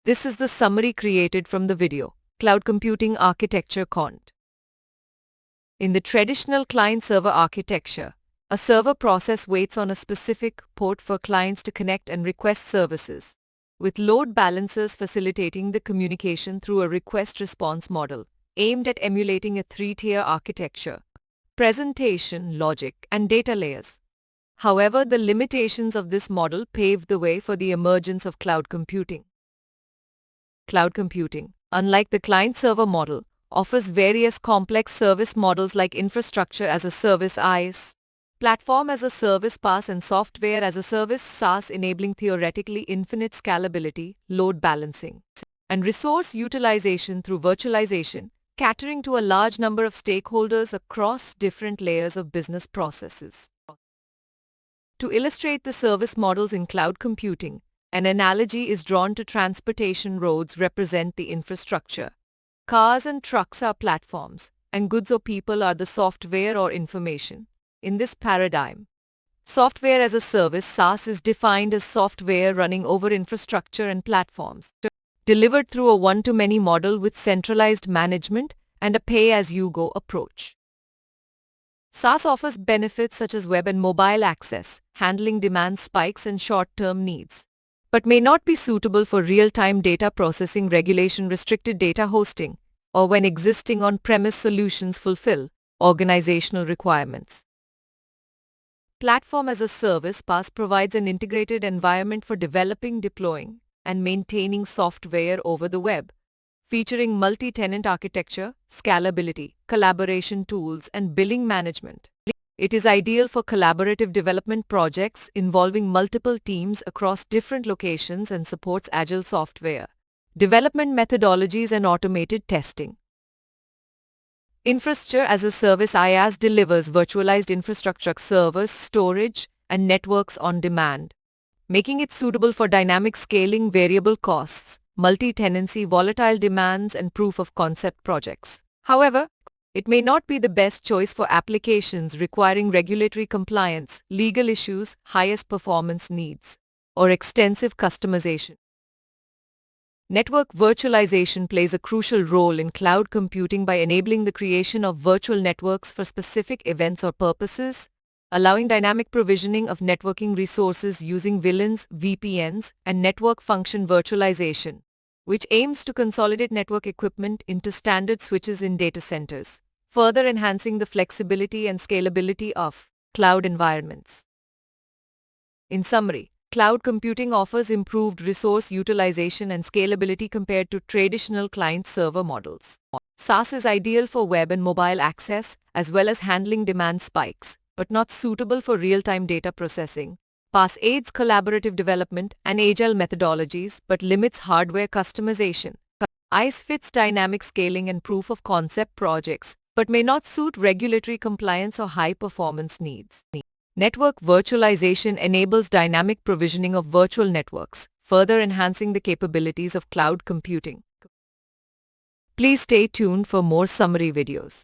This is the summary created from the video, Cloud Computing Architecture Cont. In the traditional client-server architecture, a server process waits on a specific port for clients to connect and request services, with load balancers facilitating the communication through a request-response model aimed at emulating a three-tier architecture: presentation, logic, and data layers. However, the limitations of this model paved the way for the emergence of cloud computing. Cloud computing, unlike the client-server model, offers various complex service models like infrastructure as a service (IaaS), platform as a service (PaaS), and software as a service (SaaS), enabling theoretically infinite scalability, load balancing, and resource utilization through virtualization, catering to a large number of stakeholders across different layers of business processes. To illustrate the service models in cloud computing, an analogy is drawn to transportation. Roads represent the infrastructure. Cars and trucks are platforms, and goods or people are the software or information. In this paradigm, software as a service (SaaS) is defined as software running over infrastructure and platforms, delivered through a one-to-many model with centralized management and a pay-as-you-go approach. SaaS offers benefits such as web and mobile access, handling demand spikes and short-term needs, but may not be suitable for real-time data processing, regulation-restricted data hosting, or when existing on-premise solutions fulfill organizational requirements. Platform as a service (PaaS) provides an integrated environment for developing, deploying, and maintaining software over the web, featuring multi-tenant architecture, scalability, collaboration tools, and billing management. It is ideal for collaborative development projects involving multiple teams across different locations and supports agile software development methodologies and automated testing. Infrastructure as a service (IaaS) delivers virtualized infrastructure, servers, storage, and networks on demand, making it suitable for dynamic scaling, variable costs, multi-tenancy, volatile demands, and proof-of-concept projects. However, it may not be the best choice for applications requiring regulatory compliance, legal issues, highest performance needs, or extensive customization. Network virtualization plays a crucial role in cloud computing by enabling the creation of virtual networks for specific events or purposes, allowing dynamic provisioning of networking resources using VPNs, and network function virtualization, which aims to consolidate network equipment into standard switches in data centers, further enhancing the flexibility and scalability of cloud environments. In summary, cloud computing offers improved resource utilization and scalability compared to traditional client-server models. SaaS is ideal for web and mobile access, as well as handling demand spikes, but not suitable for real-time data processing. PaaS aids collaborative development and agile methodologies, but limits hardware customization. IaaS fits dynamic scaling and proof-of-concept projects, but may not suit regulatory compliance or high-performance needs. Network virtualization enables dynamic provisioning of virtual networks, further enhancing the capabilities of cloud computing. Please stay tuned for more summary videos.